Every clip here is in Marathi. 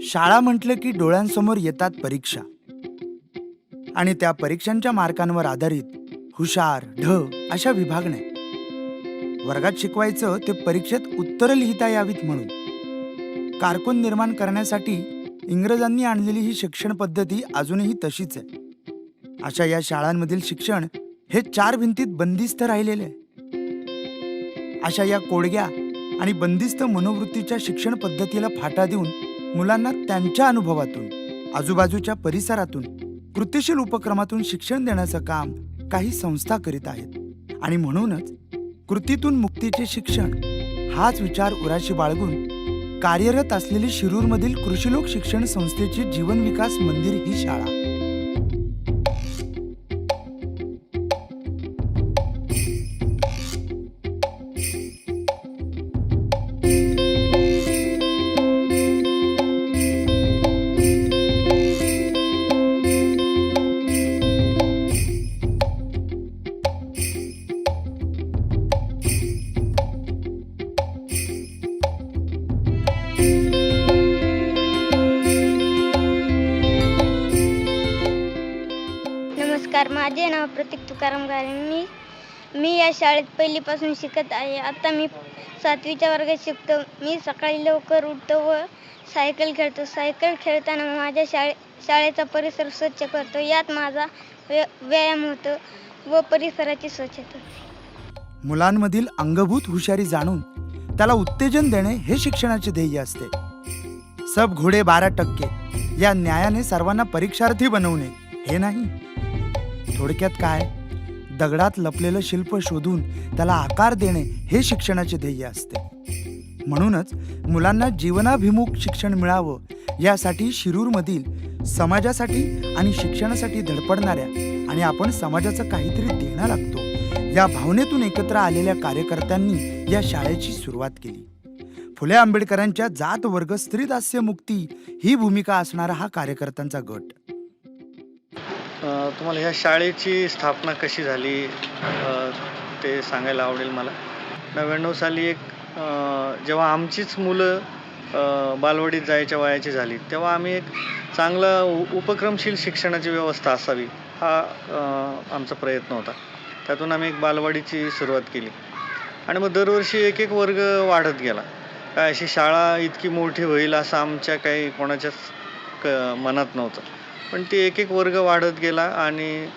शाळा म्हटलं की डोळ्यांसमोर येतात परीक्षा आणि त्या परीक्षांच्या मार्कांवर आधारित हुशार ढ अशा विभागण्या. वर्गात शिकवायचं ते परीक्षेत उत्तरं लिहिता यावीत म्हणून. कारकून निर्माण करण्यासाठी इंग्रजांनी आणलेली ही शिक्षण पद्धती अजूनही तशीच आहे. अशा या शाळांमधील शिक्षण हे 4 भिंतीत बंदिस्त राहिलेले आहे. अशा या कोडग्या आणि बंदिस्त मनोवृत्तीच्या शिक्षण पद्धतीला फाटा देऊन मुलांना त्यांच्या अनुभवातून, आजूबाजूच्या परिसरातून, कृतिशील उपक्रमातून शिक्षण देण्याचं काम काही संस्था करीत आहेत. आणि म्हणूनच कृतीतून मुक्तीचे शिक्षण हाच विचार उराशी बाळगून कार्यरत असलेली शिरूरमधील कृषीलोक शिक्षण संस्थेची जीवन विकास मंदिर ही शाळा. नमस्कार, माझे नाव प्रतीक तुकाराम गारे. मी या शाळेत पहिलीपासून शिकत आहे. आता मी 7वीच्या वर्गात शिकतो. मी सकाळी लवकर उठतो व सायकल खेळतो. सायकल खेळताना माझ्या शाळेचा परिसर स्वच्छ करतो. यात माझा व्यायाम होतो व परिसराची स्वच्छता. मुलांमधील अंगभूत हुशारी जाणून त्याला उत्तेजन देणे हे शिक्षणाचे ध्येय असते. सब घोडे 12% या न्यायाने सर्वांना परीक्षार्थी बनवणे हे नाही. थोडक्यात काय, दगडात लपलेलं शिल्प शोधून त्याला आकार देणे हे शिक्षणाचे ध्येय असते. म्हणूनच मुलांना जीवनाभिमुख शिक्षण मिळावं यासाठी शिरूरमधील समाजासाठी आणि शिक्षणासाठी धडपडणाऱ्या आणि आपण समाजाचं काहीतरी देणं लागतो या भावनेतून एकत्र आलेल्या कार्यकर्त्यांनी या शाळेची सुरुवात केली. फुले आंबेडकरांच्या जात वर्ग स्त्रीदास्य मुक्ती ही भूमिका असणारा हा कार्यकर्त्यांचा गट. तुम्हाला ह्या शाळेची स्थापना कशी झाली ते सांगायला आवडेल मला. 99 साली जेव्हा आमचीच मुलं बालवाडीत जायच्या वयाची झाली तेव्हा आम्ही एक चांगला उपक्रमशील शिक्षणाची व्यवस्था असावी हा आमचा प्रयत्न होता. त्यातून आम्ही एक बालवाडीची सुरुवात केली आणि मग दरवर्षी एक वर्ग वाढत गेला. काय अशी शाळा इतकी मोठी होईल असं आमच्या काही कोणाच्याच मनात नव्हतं. पण ती एक वर्ग वाढत गेला आणि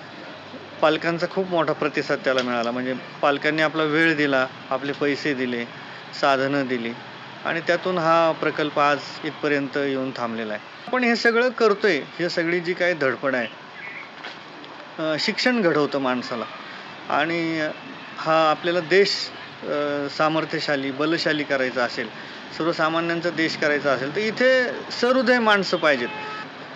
पालकांचा खूप मोठा प्रतिसाद त्याला मिळाला. म्हणजे पालकांनी आपला वेळ दिला, आपले पैसे दिले, साधनं दिली आणि त्यातून हा प्रकल्प आज इथपर्यंत येऊन थांबलेला आहे. आपण हे सगळं करतोय, हे सगळी जी काही धडपड आहे, शिक्षण घडवतं माणसाला आणि हा आपल्याला देश सामर्थ्यशाली, बलशाली करायचा असेल, सर्वसामान्यांचा देश करायचा असेल तर इथे सहृदय माणसं पाहिजेत.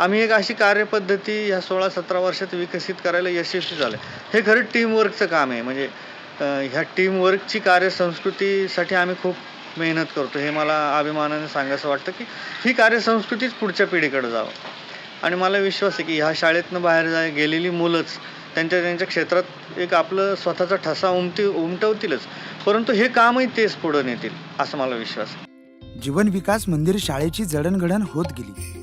आम्ही एक अशी कार्यपद्धती ह्या 16-17 वर्षात विकसित करायला यशस्वी झालं. हे खरं टीमवर्कचं काम आहे. म्हणजे ह्या टीमवर्कची कार्यसंस्कृतीसाठी आम्ही खूप मेहनत करतो. हे मला अभिमानाने सांगायचं वाटतं की ही कार्यसंस्कृतीच पुढच्या पिढीकडे जावं. आणि मला विश्वास आहे की ह्या शाळेतनं बाहेर गेलेली मुलंच त्यांच्या क्षेत्रात एक आपलं स्वतःचा ठसा उमटवतीलच, परंतु हे कामही तेच पुढं नेतील असं मला विश्वास आहे. जीवन विकास मंदिर शाळेची जडणघडण होत गेली.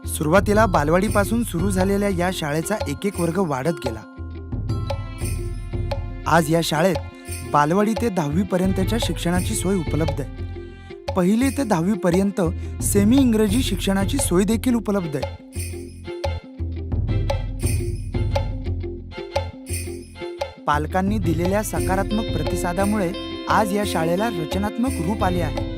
सुरुवातीला बालवाडीपासून सुरू झालेल्या या शाळेचा एक वर्ग वाढत गेला. आज या शाळेत बालवाडी ते 10वी पर्यंतच्या शिक्षणाची सोय उपलब्ध आहे. 1ली ते 10वी पर्यंत सेमी इंग्रजी शिक्षणाची सोय देखील उपलब्ध आहे. पालकांनी दिलेल्या सकारात्मक प्रतिसादामुळे आज या शाळेला रचनात्मक रूप आले आहे.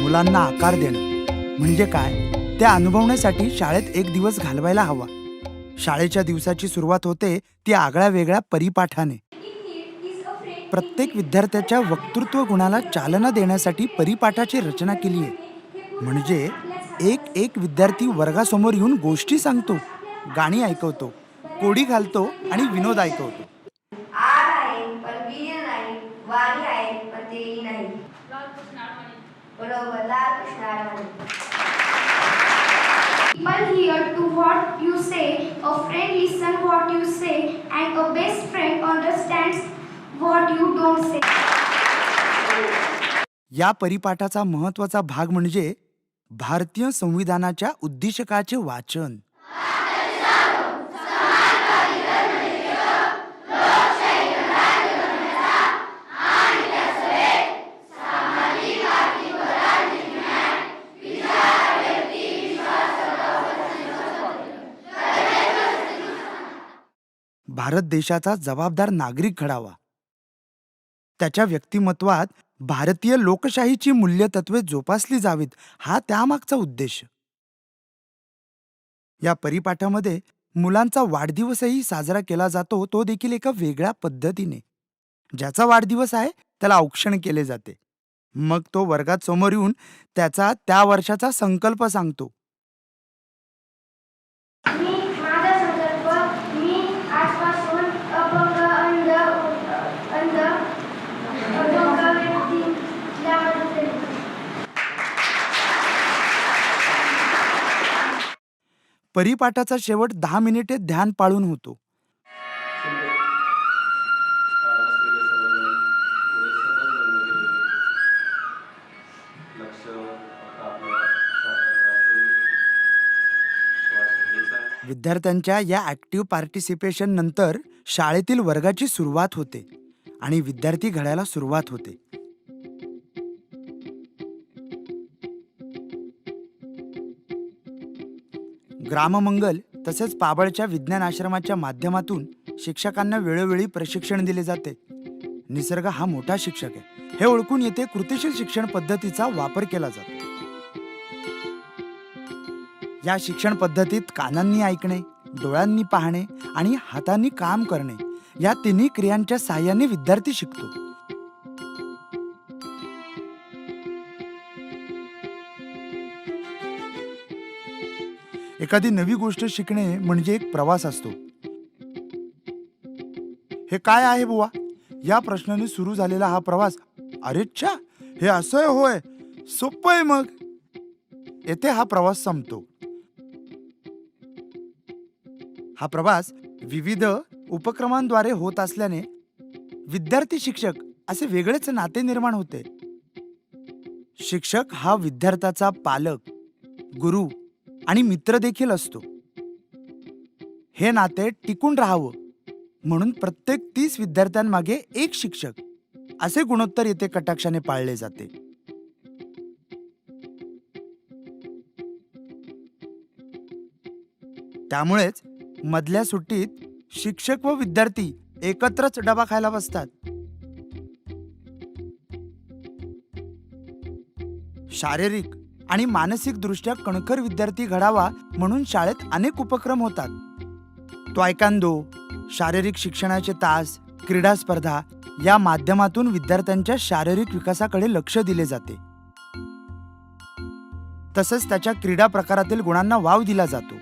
मुलांना आकार देणं म्हणजे काय ते अनुभवण्यासाठी शाळेत एक दिवस घालवायला हवा. शाळेच्या दिवसाची सुरुवात होते ती आगळ्या वेगळ्या परिपाठाने. प्रत्येक विद्यार्थ्याच्या वक्तृत्व गुणाला चालना देण्यासाठी परिपाठाची रचना केली आहे. म्हणजे एक एक विद्यार्थी वर्गासमोर येऊन गोष्टी सांगतो, गाणी ऐकवतो, कोडी घालतो आणि विनोद ऐकवतो. आर आहे पण वीर नाही, वारी आहे पण तेही नाही. बरोबर, Lal Krishna आडमाणी. People hear to what you say, a friend listen what you say, and a best friend understands what you don't say. या परिपाठाचा महत्वाचा भाग म्हणजे भारतीय संविधानाच्या उद्दीष्टकाचे वाचन. भारत देशाचा जबाबदार नागरिक घडावा. त्याच्या व्यक्तिमत्वात भारतीय लोकशाहीची मूल्यतत्वे जोपासली जावीत, हा त्यामागचा उद्देश. या परिपाठामध्ये मुलांचा वाढदिवसही साजरा केला जातो, तो देखील एका वेगळ्या पद्धतीने. ज्याचा वाढदिवस आहे त्याला औक्षण केले जाते. मग तो वर्गात समोर येऊन त्याचा त्या वर्षाचा संकल्प सांगतो. माझा संकल्प, मी आजपासून अपंग, अंध व्यक्तीला मदत करेन. परिपाठाचा शेवट 10 मिनिटे ध्यान पाळून होतो. बसलेले सर्वजण पुढे सहज बंद केले. लक्ष फक्त आपल्या श्वासाकडे असेल. श्वास घ्यायचा. विद्यार्थ्यांच्या या ॲक्टिव्ह पार्टिसिपेशन नंतर शाळेतील वर्गाची सुरुवात होते आणि विद्यार्थी घडायला सुरुवात होते. ग्राममंगल तसेच पाबळच्या विज्ञान आश्रमाच्या माध्यमातून शिक्षकांना वेळोवेळी प्रशिक्षण दिले जाते. निसर्ग हा मोठा शिक्षक आहे हे ओळखून येथे कृतीशील शिक्षण पद्धतीचा वापर केला जातो. या शिक्षण पद्धतीत कानांनी ऐकणे, डोळ्यांनी पाहणे आणि हातांनी काम करणे या तिन्ही क्रियांच्या साहाय्याने विद्यार्थी शिकतो. एखादी नवी गोष्ट शिकणे म्हणजे एक प्रवास असतो. हे काय आहे बुवा, या प्रश्नाने सुरू झालेला हा प्रवास. अरेच्छा, हे असं आहे होय, सोपं आहे. मग येथे हा प्रवास संपतो. हा प्रवास विविध उपक्रमांद्वारे होत असल्याने विद्यार्थी शिक्षक असे वेगळेच नाते निर्माण होते. शिक्षक हा विद्यार्थ्याचा पालक, गुरु आणि मित्र देखील असतो. हे नाते टिकून राहावं म्हणून प्रत्येक 30 विद्यार्थ्यांमागे एक शिक्षक असे गुणोत्तर येथे कटाक्षाने पाळले जाते. त्यामुळेच मधल्या सुट्टीत शिक्षक व विद्यार्थी एकत्रच डबा खायला बसतात. शारीरिक आणि मानसिक दृष्ट्या कणखर विद्यार्थी घडावा म्हणून शाळेत अनेक उपक्रम होतात. तायक्वांदो, शारीरिक शिक्षणाचे तास, क्रीडा स्पर्धा या माध्यमातून विद्यार्थ्यांच्या शारीरिक विकासाकडे लक्ष दिले जाते. तसंच त्याच्या क्रीडा प्रकारातील गुणांना वाव दिला जातो.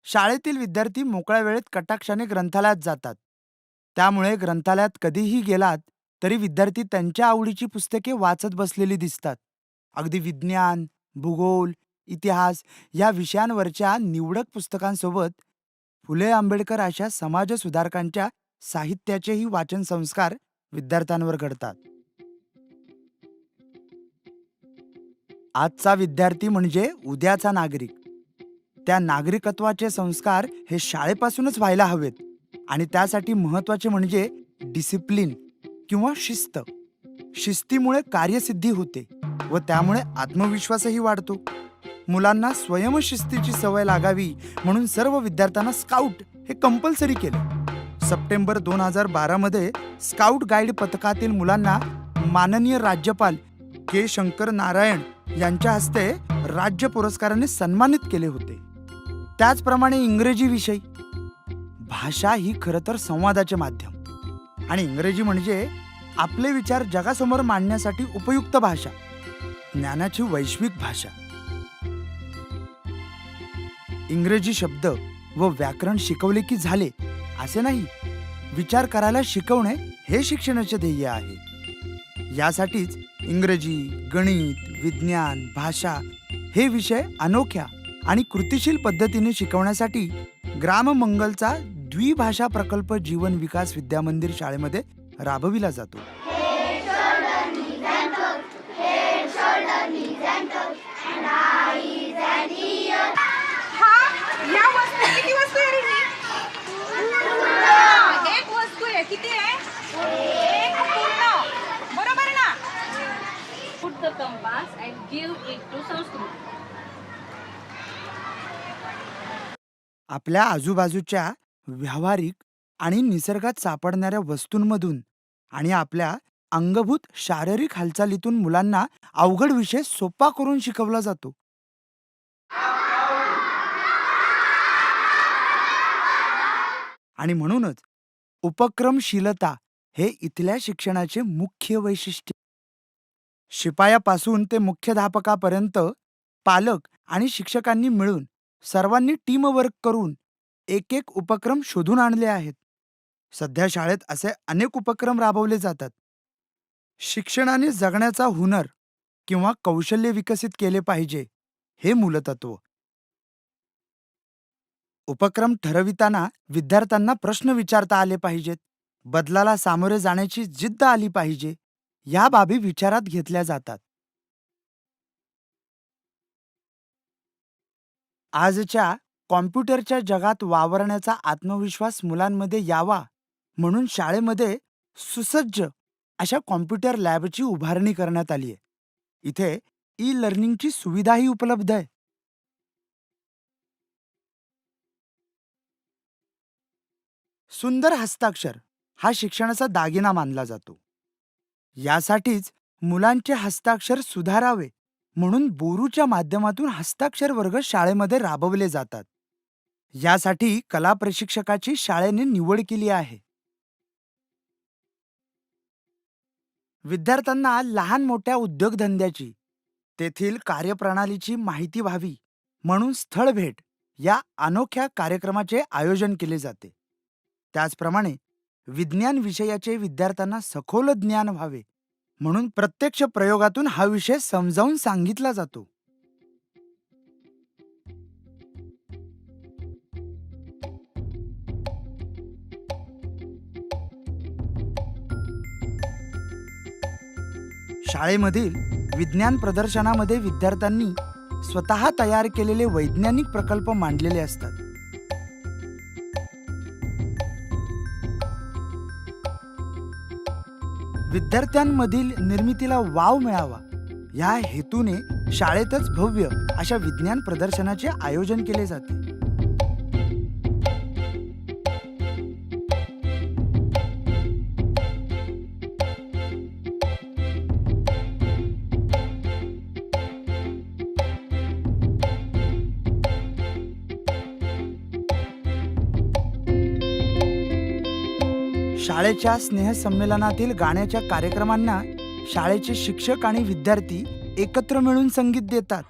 शाळेतील विद्यार्थी मोकळ्या वेळेत कटाक्षाने ग्रंथालयात जातात. त्यामुळे ग्रंथालयात कधीही गेलात तरी विद्यार्थी त्यांच्या आवडीची पुस्तके वाचत बसलेली दिसतात. अगदी विज्ञान, भूगोल, इतिहास या विषयांवरच्या निवडक पुस्तकांसोबत फुले आंबेडकर अशा समाजसुधारकांच्या साहित्याचेही वाचन संस्कार विद्यार्थ्यांवर घडतात. आजचा विद्यार्थी म्हणजे उद्याचा नागरिक. त्या नागरिकत्वाचे संस्कार हे शाळेपासूनच व्हायला हवेत आणि त्यासाठी महत्त्वाचे म्हणजे डिसिप्लिन किंवा शिस्त. शिस्तीमुळे कार्यसिद्धी होते व त्यामुळे आत्मविश्वासही वाढतो. मुलांना स्वयंशिस्तीची सवय लागावी म्हणून सर्व विद्यार्थ्यांना स्काउट हे कंपल्सरी केले. सप्टेंबर 2012 मध्ये स्काउट गाईड पथकातील मुलांना माननीय राज्यपाल के शंकर नारायण यांच्या हस्ते राज्य पुरस्काराने सन्मानित केले होते. त्याचप्रमाणे इंग्रजी विषय. भाषा ही खरं तर संवादाचे माध्यम आणि इंग्रजी म्हणजे आपले विचार जगासमोर मांडण्यासाठी उपयुक्त भाषा, ज्ञानाची वैश्विक भाषा. इंग्रजी शब्द व व्याकरण शिकवले की झाले असे नाही. विचार करायला शिकवणे हे शिक्षणाचे ध्येय आहे. यासाठीच इंग्रजी, गणित, विज्ञान, भाषा हे विषय अनोख्या आणि कृतिशील पद्धतीने शिकवण्यासाठी ग्राममंगलचा द्विभाषा प्रकल्प जीवन विकास विद्यामंदिर शाळेमध्ये राबविला जातो. या वस्तू किती वस्तू आहे रे? एक वस्तू आहे. किती आहे? एक पूर्ण. बरोबर ना? Put the compass and give it to Sanskrit. आपल्या आजूबाजूच्या व्यावहारिक आणि निसर्गात सापडणाऱ्या वस्तूंमधून आणि आपल्या अंगभूत शारीरिक हालचालीतून मुलांना अवघड विषय सोपा करून शिकवला जातो. आणि म्हणूनच उपक्रमशीलता हे इथल्या शिक्षणाचे मुख्य वैशिष्ट्य. शिपायापासून ते मुख्याध्यापकापर्यंत पालक आणि शिक्षकांनी मिळून सर्वांनी टीमवर्क करून एक एक उपक्रम शोधून आणले आहेत. सध्या शाळेत असे अनेक उपक्रम राबवले जातात. शिक्षणाने जगण्याचा हुनर किंवा कौशल्य विकसित केले पाहिजे हे मूलतत्व. उपक्रम ठरविताना विद्यार्थ्यांना प्रश्न विचारता आले पाहिजेत. बदलाला सामोरे जाण्याची जिद्द आली पाहिजे. या बाबी विचारात घेतल्या जातात. आजच्या कॉम्प्युटरच्या जगात वावरण्याचा आत्मविश्वास मुलांमध्ये यावा म्हणून शाळेमध्ये सुसज्ज अशा कॉम्प्युटर लॅबची उभारणी करण्यात आली आहे. इथे ई लर्निंगची सुविधाही उपलब्ध आहे. सुंदर हस्ताक्षर हा शिक्षणाचा दागिना मानला जातो. यासाठीच मुलांचे हस्ताक्षर सुधारावे म्हणून बोरूच्या माध्यमातून हस्ताक्षर वर्ग शाळेमध्ये राबवले जातात. यासाठी कला प्रशिक्षकाची शाळेने निवड केली आहे. विद्यार्थ्यांना लहान मोठ्या उद्योगधंद्याची, तेथील कार्यप्रणालीची माहिती व्हावी म्हणून स्थळ भेट या अनोख्या कार्यक्रमाचे आयोजन केले जाते. त्याचप्रमाणे विज्ञान विषयाचे विद्यार्थ्यांना सखोल ज्ञान व्हावे म्हणून प्रत्यक्ष प्रयोगातून हा विषय समजावून सांगितला जातो. शाळेमधील विज्ञान प्रदर्शनामध्ये विद्यार्थ्यांनी स्वतः तयार केलेले वैज्ञानिक प्रकल्प मांडलेले असतात. विद्यार्थ्यांमधील निर्मितीला वाव मिळावा या हेतूने शाळेतच भव्य अशा विज्ञान प्रदर्शनाचे आयोजन केले जाते. शाळेच्या स्नेहसंमेलनातील गाण्याच्या कार्यक्रमांना शाळेचे शिक्षक आणि विद्यार्थी एकत्र मिळून संगीत देतात.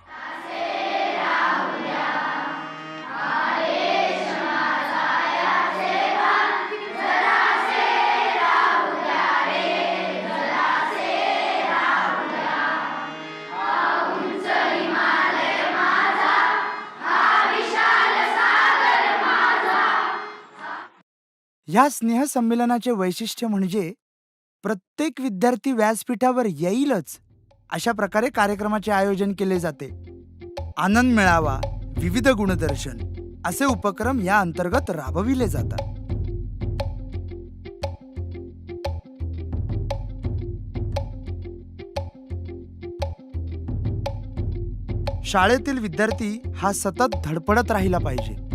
ह्या स्नेहसंमेलनाचे वैशिष्ट्य म्हणजे प्रत्येक विद्यार्थी व्यासपीठावर येईलच अशा प्रकारे कार्यक्रमाचे आयोजन केले जाते. आनंद मेळावा, विविध गुणदर्शन असे उपक्रम या अंतर्गत राबविले जातात. शाळेतील विद्यार्थी हा सतत धडपडत राहिला पाहिजे.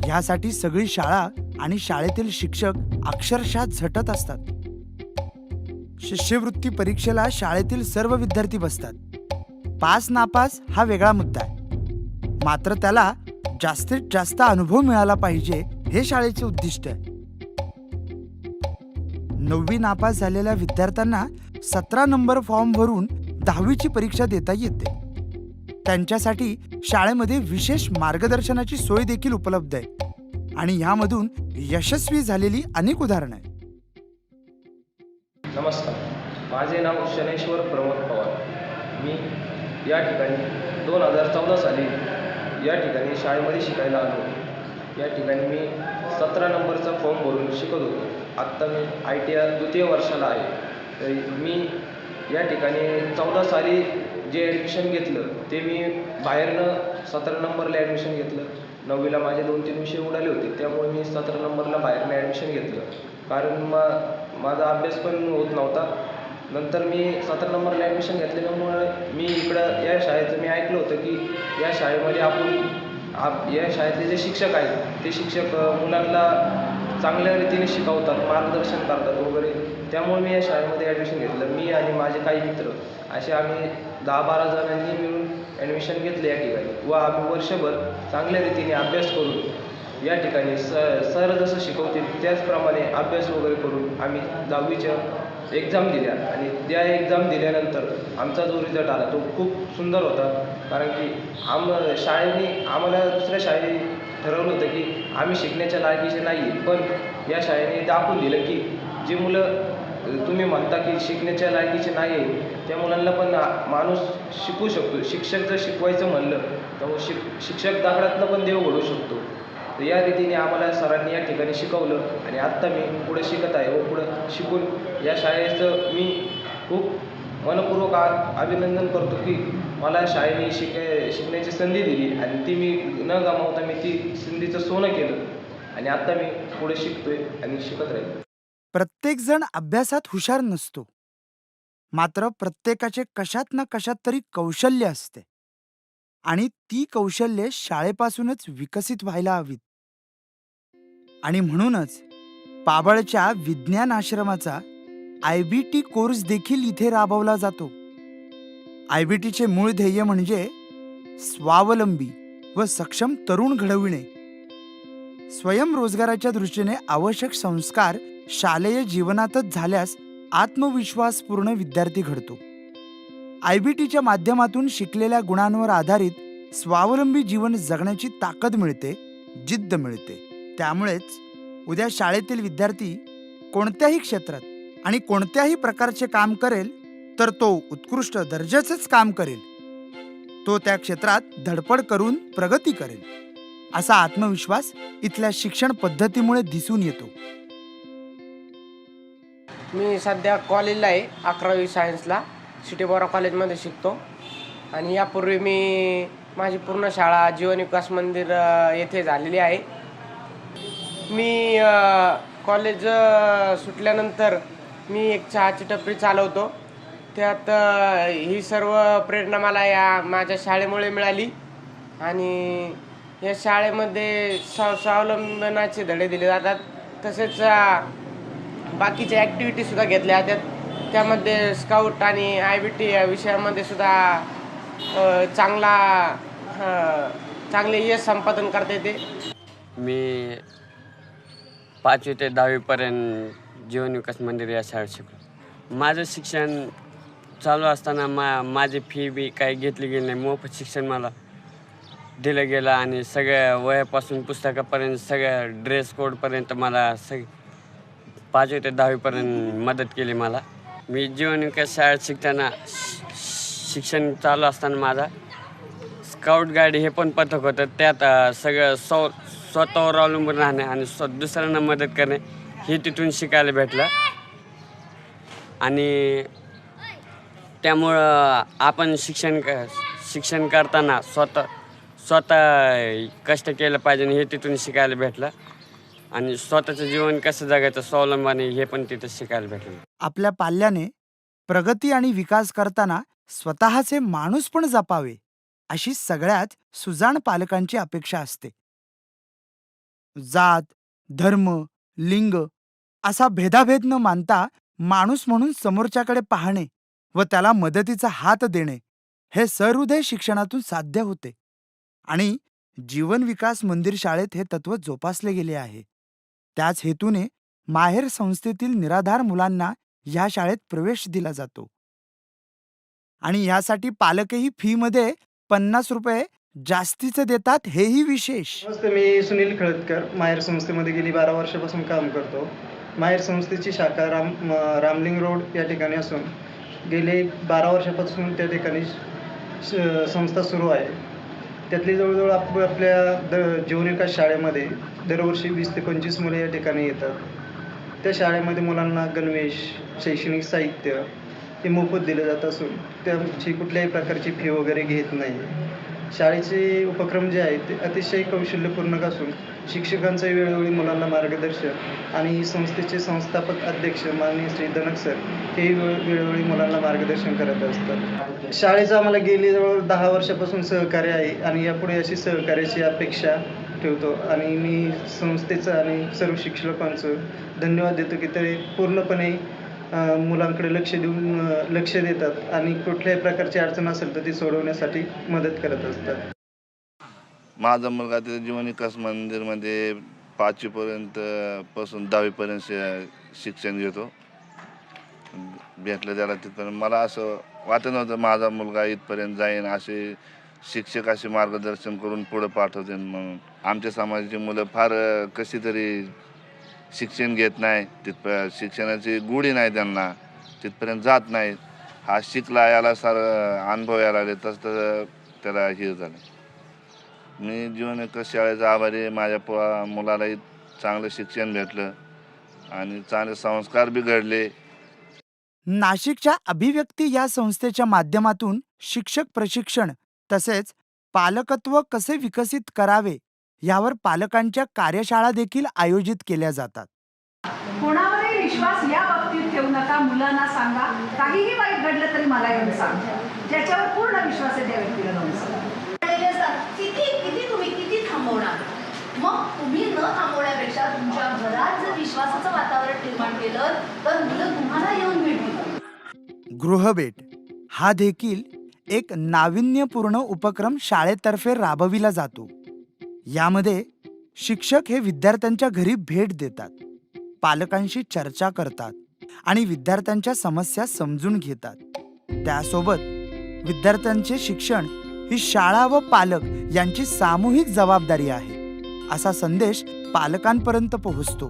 ह्यासाठी सगळी शाळा आणि शाळेतील शिक्षक अक्षरशः झटत असतात. शिष्यवृत्ती परीक्षेला शाळेतील सर्व विद्यार्थी बसतात. पास नापास हा वेगळा मुद्दा आहे, मात्र त्याला जास्तीत जास्त अनुभव मिळाला पाहिजे हे शाळेचे उद्दिष्ट आहे. 9वी नापास झालेल्या विद्यार्थ्यांना 17 नंबर फॉर्म भरून 10वीची परीक्षा देता येते. त्यांच्यासाठी शाळेमध्ये विशेष मार्गदर्शनाची सोय देखील उपलब्ध आहे आणि ह्यामधून यशस्वी झालेली अनेक उदाहरणं आहेत. नमस्कार, माझे नाव शनेश्वर प्रमोद पवार. मी या ठिकाणी 2014 साली या ठिकाणी शाळेमध्ये शिकायला आलो. या ठिकाणी मी 17 नंबरचा फॉर्म भरून शिकत होतो. आत्ता मी ITI द्वितीय वर्षाला आहे. तर मी या ठिकाणी 14 साली जे ॲडमिशन घेतलं ते मी बाहेरनं 17 नंबरला ॲडमिशन घेतलं. 9वीला माझे 2-3 विषय उडाले होते, त्यामुळे मी 17 नंबरला बाहेरनं ॲडमिशन घेतलं. कारण माझा अभ्यास पण होत नव्हता. नंतर मी 17 नंबरला ॲडमिशन घेतल्यामुळे मी इकडं या शाळेचं मी ऐकलं होतं की या शाळेमध्ये या शाळेतले जे शिक्षक आहेत ते शिक्षक मुलांना चांगल्या रीतीने शिकवतात, मार्गदर्शन करतात वगैरे. त्यामुळे मी या शाळेमध्ये ॲडमिशन घेतलं. मी आणि माझे काही मित्र असे आम्ही 10-12 जणांनी मिळून ॲडमिशन घेतले या ठिकाणी व आम्ही वर्षभर चांगल्या रीतीने अभ्यास करून या ठिकाणी सर जसं शिकवतील त्याचप्रमाणे अभ्यास वगैरे करून आम्ही 10वीच्या एक्झाम दिल्या आणि त्या एक्झाम दिल्यानंतर आमचा जो रिझल्ट आला तो खूप सुंदर होता. कारण की शाळेने आम्हाला दुसऱ्या शाळेने ठरवलं होतं की आम्ही शिकण्याच्या लायकीचे नाही आहे, पण या शाळेने दाखवून दिलं की जे मुलं तुम्ही म्हणता की शिकण्याच्या लायकीचे नाही आहे त्या मुलांना पण माणूस शिकू शकतो. शिक्षक जर शिकवायचं म्हणलं तर शिक्षक दाखल्यातनं पण देव घडू शकतो. तर या रीतीने आम्हाला सरांनी या ठिकाणी शिकवलं आणि आत्ता मी पुढे शिकत आहे व पुढं शिकून या शाळेचं मी खूप मनपूर्वक अभिनंदन करतो की मला शाळेने शिकण्याची संधी दिली आणि ती मी न गमावता मी ती संधीचं सोनं केलं आणि आत्ता मी पुढे शिकतोय आणि शिकत राहील. प्रत्येक जण अभ्यासात हुशार नसतो, मात्र प्रत्येकाचे कशात ना कशात तरी कौशल्य असते आणि ती कौशल्ये शाळेपासूनच विकसित व्हायला हवीत. आणि म्हणूनच पाबळच्या विज्ञान आश्रमाचा IBT कोर्स देखील इथे राबवला जातो. IBTचे मूळ ध्येय म्हणजे स्वावलंबी व सक्षम तरुण घडविणे. स्वयंरोजगाराच्या दृष्टीने आवश्यक संस्कार शालेय जीवनातच झाल्यास आत्मविश्वासपूर्ण विद्यार्थी घडतो. IBTच्या माध्यमातून शिकलेल्या गुणांवर आधारित स्वावलंबी जीवन जगण्याची ताकद मिळते, जिद्द मिळते. त्यामुळेच उद्या शाळेतील विद्यार्थी कोणत्याही क्षेत्रात आणि कोणत्याही प्रकारचे काम करेल तर तो उत्कृष्ट दर्जाचेच काम करेल. तो त्या क्षेत्रात धडपड करून प्रगती करेल, असा आत्मविश्वास इथल्या शिक्षण पद्धतीमुळे दिसून येतो. मी सध्या कॉलेजला आहे, 11वी सायन्सला सिटी बोरा कॉलेजमध्ये शिकतो. आणि यापूर्वी माझी पूर्ण शाळा जीवन विकास मंदिर येथे झालेली आहे. मी कॉलेज सुटल्यानंतर मी एक चहाची टपरी चालवतो. त्यात ही सर्व प्रेरणा मला या माझ्या शाळेमुळे मिळाली आणि या शाळेमध्ये स्वावलंबनाचे धडे दिले जातात. तसेच बाकीच्या ॲक्टिव्हिटीसुद्धा घेतल्या जातात. त्यामध्ये स्काउट आणि IBT या विषयामध्ये सुद्धा चांगले यश संपादन करता येते. मी 5वी ते 10वीपर्यंत जीवन विकास मंदिर या शाळेत शिकलो. माझं शिक्षण चालू असताना माझी फी बी काही घेतली गेली नाही. मोफत शिक्षण मला दिलं गेलं आणि सगळ्या वयापासून पुस्तकापर्यंत सगळ्या ड्रेस कोडपर्यंत मला 5वी ते 10वीपर्यंत मदत केली मला. मी जीवन विकास शाळेत शिकताना शिक्षण चालू असताना माझा स्काउट गाईड हे पण पथक होतं. त्यात सगळं स्वतःवर अवलंबून राहणे आणि दुसऱ्यांना मदत करणे हे तिथून शिकायला भेटलं. आणि त्यामुळं आपण शिक्षण करताना स्वतः कष्ट केलं पाहिजे हे तिथून शिकायला भेटलं. आणि स्वतःचं जीवन कसं जगायचं स्वावलंबने हे पण तिथं शिकायला भेटलं. आपल्या पाल्याने प्रगती आणि विकास करताना स्वतःचे माणूस पण जपावे, अशी सगळ्यात सुजाण पालकांची अपेक्षा असते. जात, धर्म, लिंग असा भेदाभेद न मानता माणूस म्हणून समोरच्याकडे पाहणे व त्याला मदतीचा हात देणे हे सहृदय शिक्षणातून साध्य होते. आणि जीवन विकास मंदिर शाळेत हे तत्व जोपासले गेले आहे. त्याच हेतूने माहेर संस्थेतील निराधार मुलांना ह्या शाळेत प्रवेश दिला जातो. आणि यासाठी पालकही फीमध्ये 50 रुपये जास्तीचे देतात, हेही विशेष. नमस्ते, मी सुनील खळदकर माहेर संस्थेमध्ये गेली 12 वर्षापासून काम करतो. माहेर संस्थेची शाखा रामलिंग रोड या ठिकाणी असून गेले 12 वर्षापासून त्या ठिकाणी संस्था सुरू आहे. त्यातली जवळजवळ आपल्या जीवन विकास शाळेमध्ये दरवर्षी 20 ते 25 मुले या ठिकाणी येतात. त्या शाळेमध्ये मुलांना गणवेश, शैक्षणिक साहित्य हे मोफत दिलं जात असून त्याची कुठल्याही प्रकारची फी वगैरे घेत नाही. शाळेचे उपक्रम जे आहेत ते अतिशय कौशल्यपूर्ण असून शिक्षकांचं वेळोवेळी मुलांना मार्गदर्शन आणि संस्थेचे संस्थापक अध्यक्ष माननीय श्री दनक सर हे वेळोवेळी मुलांना मार्गदर्शन करत असतात. शाळेचं आम्हाला गेली जवळ 10 वर्षापासून सहकार्य आहे आणि यापुढे अशी सहकार्याची अपेक्षा ठेवतो. आणि मी संस्थेचं आणि सर्व शिक्षकांचं धन्यवाद देतो की ते पूर्णपणे मुलांकडे लक्ष देतात आणि कुठल्याही प्रकारची अडचण असेल तर ती सोडवण्यासाठी मदत करत असतात. माझा मुलगा तिथे जीवन विकास मंदिरमध्ये 5वीपर्यंत पासून 10वीपर्यंत शिक्षण घेतो. भेटलं त्याला तिथपर्यंत. मला असं वाटत नव्हतं माझा मुलगा इथपर्यंत जाईन, असे शिक्षक असे मार्गदर्शन करून पुढं पाठवते म्हणून. आमच्या समाजाची मुलं फार कशी तरी शिक्षण घेत नाही, शिक्षणाची गोडी नाही त्यांना, तिथपर्यंत जात नाहीत. हा शिकला, याला सारं अनुभव यायला लागले, तसं त्याला हे झालं. मी जीवन विकास शाळेचा आभारी आहे. माझ्या मुलालाही चांगलं शिक्षण भेटलं आणि चांगले संस्कार बी घडले. नाशिकच्या अभिव्यक्ती या संस्थेच्या माध्यमातून शिक्षक प्रशिक्षण तसेच पालकत्व कसे विकसित करावे यावर पालकांच्या कार्यशाळा देखील आयोजित केल्या जातात. कोणावरही विश्वास या बाबतीत ठेवू नका. मुलांना सांगा काहीही वाईट घडलं तरी मला येऊन सांग. ज्याच्यावर पूर्ण विश्वास आहे त्या व्यक्तीला जाऊन सांगा. किती तुम्ही किती थांबवणार? मग तुम्ही न थांबवण्यापेक्षा तुमच्या घरात जर विश्वासाचं वातावरण निर्माण केलं तर मुलं तुम्हाला येऊन भेटतील. गृहभेट हा देखील एक नाविन्यपूर्ण उपक्रम शाळेतर्फे राबविला जातो. यामध्ये शिक्षक हे विद्यार्थ्यांच्या घरी भेट देतात, पालकांशी चर्चा करतात आणि विद्यार्थ्यांच्या समस्या समजून घेतात. त्यासोबत विद्यार्थ्यांचे शिक्षण ही शाळा व पालक यांची सामूहिक जबाबदारी आहे असा संदेश पालकांपर्यंत पोहोचतो.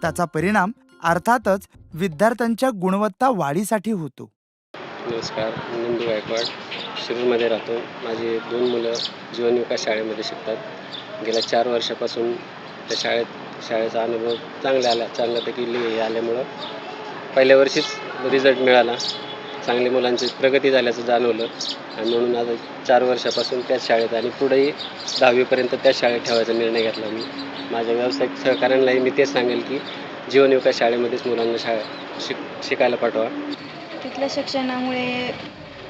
त्याचा परिणाम अर्थातच विद्यार्थ्यांच्या गुणवत्ता वाढीसाठी होतो. नमस्कार, नंदू गायकवाड, शिरूरमध्ये राहतो. माझी 2 मुलं जीवन विकास शाळेमध्ये शिकतात. गेल्या 4 वर्षापासून त्या शाळेचा अनुभव चांगल्यापैकी आल्यामुळं पहिल्या वर्षीच रिझल्ट मिळाला. चांगली मुलांची प्रगती झाल्याचं जाणवलं आणि म्हणून आता 4 वर्षापासून त्याच शाळेत आणि पुढेही 10वीपर्यंत त्याच शाळेत ठेवायचा निर्णय घेतला मी. माझ्या व्यावसायिक सहकाऱ्यांनाही मी तेच सांगेल की जीवन विकास शाळेमध्येच मुलांना शिकायला पाठवा. तिथल्या शिक्षणामुळे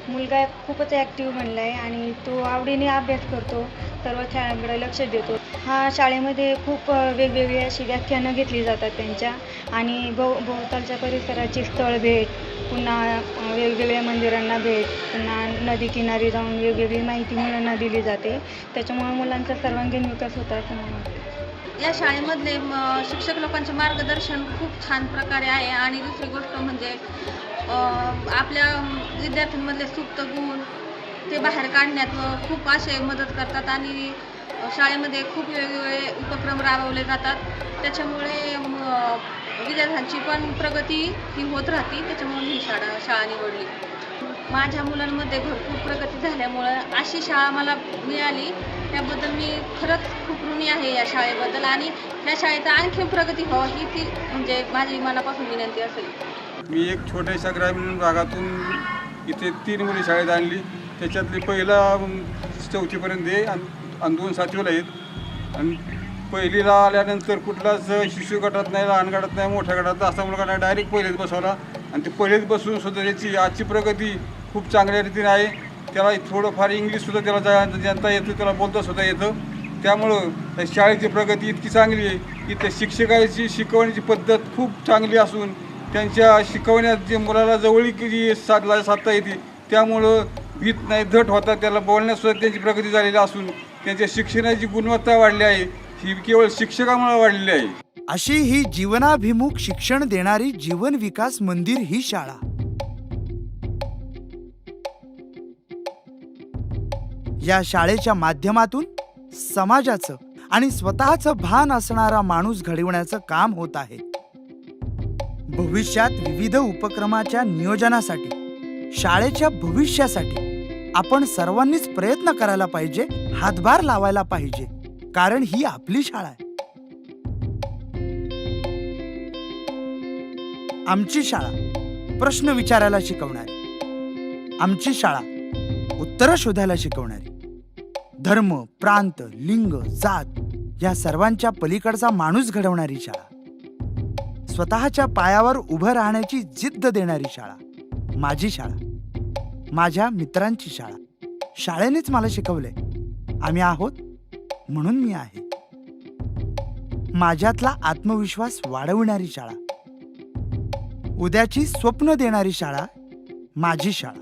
मुलगा खूपच ॲक्टिव्ह बनला आहे आणि तो आवडीने अभ्यास करतो, सर्व खेळांकडे लक्ष देतो. हा शाळेमध्ये खूप वेगवेगळी अशी व्याख्यानं घेतली जातात त्यांच्या आणि भोवतालच्या परिसराची स्थळ भेट, पुन्हा वेगवेगळ्या मंदिरांना भेट, पुन्हा नदीकिनारी जाऊन वेगवेगळी माहिती मुलांना दिली जाते. त्याच्यामुळे मुलांचा सर्वांगीण विकास होतो असं मला वाटतं. या शाळेमधले शिक्षक लोकांचे मार्गदर्शन खूप छान प्रकारे आहे. आणि दुसरी गोष्ट म्हणजे आपल्या विद्यार्थ्यांमधले सुप्त गुण ते बाहेर काढण्यात खूप असे मदत करतात आणि शाळेमध्ये खूप वेगवेगळे उपक्रम राबवले जातात. त्याच्यामुळे विद्यार्थ्यांची पण प्रगती ही होत राहते. त्याच्यामुळे मी शाळा निवडली. माझ्या मुलांमध्ये भरपूर प्रगती झाल्यामुळं अशी शाळा मला मिळाली, त्याबद्दल मी खरंच खूप ऋणी आहे या शाळेबद्दल. आणि या शाळेत आणखी प्रगती व्हावी ती म्हणजे माझी मनापासून विनंती असेल. मी एक छोट्याशा ग्रामीण भागातून इथे 3 मुली शाळेत आणली. त्याच्यातली पहिला 4थीपर्यंत आहे आणि 2 7वीला आहेत. आणि पहिलीला आल्यानंतर कुठलाच शिशु गटात नाही, लहान गटात नाही, मोठ्या गटात असा मुलगा नाही, डायरेक्ट पहिलेच बसवला. आणि ते पहिलेच बसून सुद्धा त्याची आजची प्रगती खूप चांगल्या रीतीने आहे. त्याला थोडंफार इंग्लिशसुद्धा त्याला जाणता येतं, त्याला बोलता सुद्धा येतं. त्यामुळं त्या शाळेची प्रगती इतकी चांगली आहे की त्या शिक्षकाची शिकवण्याची पद्धत खूप चांगली असून त्यांच्या शिकवण्यात जे मुलाला जवळीक जी साधता येते त्यामुळं भीत नाही धट होता त्याला बोलण्यासुद्धा त्यांची प्रगती झालेली असून त्यांच्या शिक्षणाची गुणवत्ता वाढली आहे ही केवळ शिक्षकामुळे वाढलेली आहे. अशी ही जीवनाभिमुख शिक्षण देणारी जीवन विकास मंदिर ही शाळा. या शाळेच्या माध्यमातून समाजाचं आणि स्वतःचं भान असणारा माणूस घडविण्याचं काम होत आहे. भविष्यात विविध उपक्रमाच्या नियोजनासाठी, शाळेच्या भविष्यासाठी आपण सर्वांनीच प्रयत्न करायला पाहिजे, हातभार लावायला पाहिजे, कारण ही आपली शाळा आहे. आमची शाळा प्रश्न विचारायला शिकवणारी, आमची शाळा उत्तरं शोधायला शिकवणारी, धर्म, प्रांत, लिंग, जात या सर्वांच्या पलीकडचा माणूस घडवणारी शाळा, स्वतःच्या पायावर उभं राहण्याची जिद्द देणारी शाळा, माझी शाळा, माझ्या मित्रांची शाळा. शाळेनेच मला शिकवलंय आम्ही आहोत म्हणून मी आहे. माझ्यातला आत्मविश्वास वाढवणारी शाळा, उद्याची स्वप्न देणारी शाळा, माझी शाळा.